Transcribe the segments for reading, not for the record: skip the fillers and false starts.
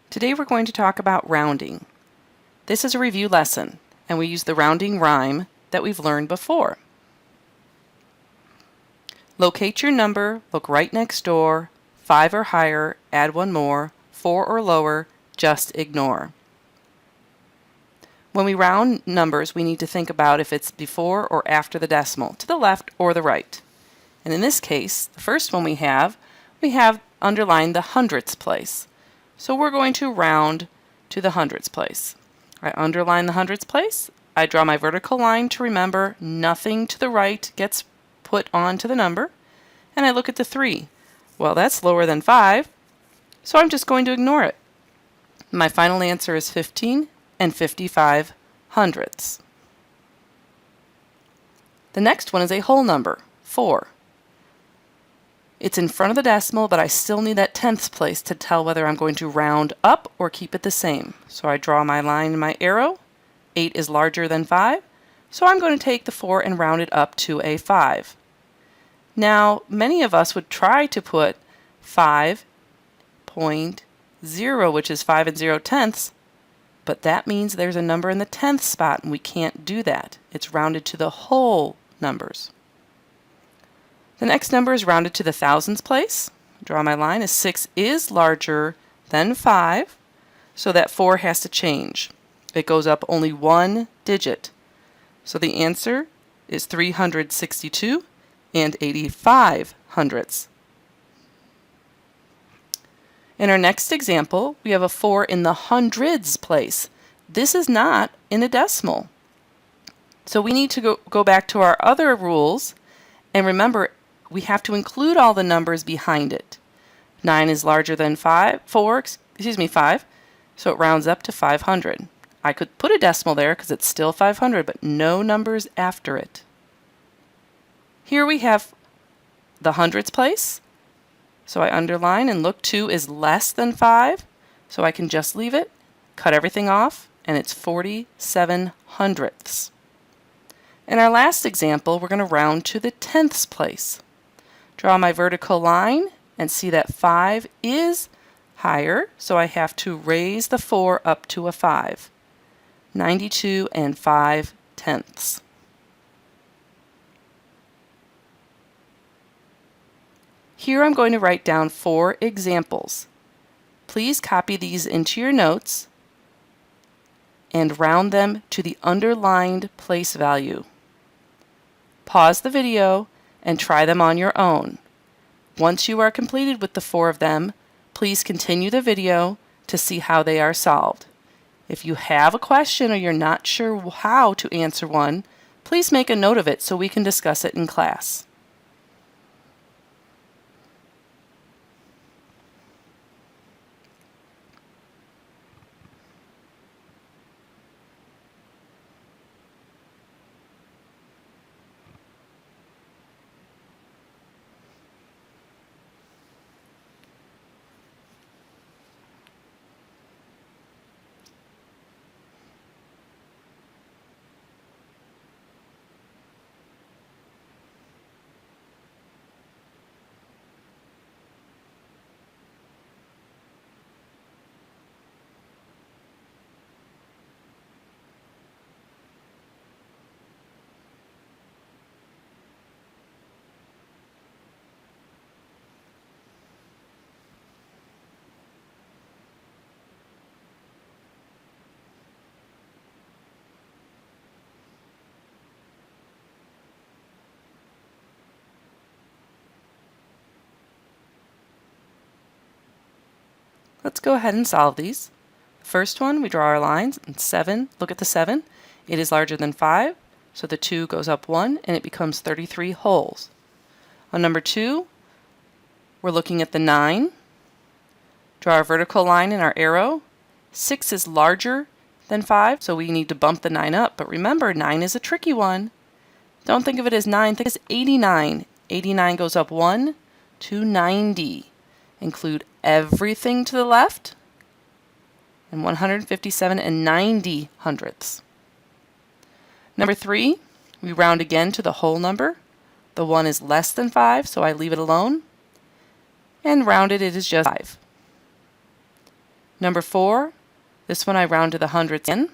Today we're going to talk about rounding. This is a review lesson, and we use the rounding rhyme that we've learned before. Locate your number, look right next door, 5 or higher, add one more, 4 or lower, just ignore. When we round numbers, we need to think about if it's before or after the decimal, to the left or the right. And in this case, the first one we have underlined the hundredths place. So we're going to round to the hundredths place. I underline the hundredths place. I draw my vertical line to remember nothing to the right gets put onto the number. And I look at the 3. Well, that's lower than 5, so I'm just going to ignore it. My final answer is 15 and 55 hundredths. The next one is a whole number, 4. It's in front of the decimal, but I still need that tenths place to tell whether I'm going to round up or keep it the same. So I draw my line and my arrow. 8 is larger than 5, so I'm going to take the 4 and round it up to a 5. Now, many of us would try to put 5.0, which is 5 and 0 tenths, but that means there's a number in the tenth spot, and we can't do that. It's rounded to the whole numbers. The next number is rounded to the thousands place. Draw my line as 6 is larger than 5, so that 4 has to change. It goes up only one digit. So the answer is 362 and 85 hundredths. In our next example, we have a 4 in the hundreds place. This is not in a decimal. So we need to go back to our other rules, and remember, we have to include all the numbers behind it. 9 is larger than 5, so it rounds up to 500. I could put a decimal there because it's still 500, but no numbers after it. Here we have the hundredths place. So I underline and look, 2 is less than 5, so I can just leave it, cut everything off, and it's 47 hundredths. In our last example, we're going to round to the tenths place. Draw my vertical line and see that 5 is higher, so I have to raise the 4 up to a 5. 92 and 5 tenths. Here I'm going to write down 4 examples. Please copy these into your notes and round them to the underlined place value. Pause the video and try them on your own. Once you are completed with the 4 of them, please continue the video to see how they are solved. If you have a question or you're not sure how to answer one, please make a note of it so we can discuss it in class. Let's go ahead and solve these. First one, we draw our lines, and 7, look at the 7. It is larger than 5, so the 2 goes up 1, and it becomes 33 wholes. On number 2, we're looking at the 9. Draw our vertical line and our arrow. 6 is larger than 5, so we need to bump the 9 up. But remember, 9 is a tricky one. Don't think of it as 9, think of it as 89. 89 goes up 1 to 90. Include everything to the left, and 157 and 90 hundredths. Number 3, we round again to the whole number. The 1 is less than 5, so I leave it alone. And rounded, it is just 5. Number 4, this one I round to the hundredths in.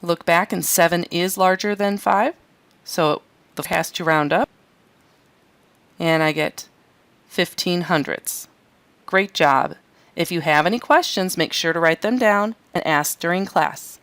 Look back and 7 is larger than 5, so the has to round up. And I get 15 hundredths. Great job. If you have any questions, make sure to write them down and ask during class.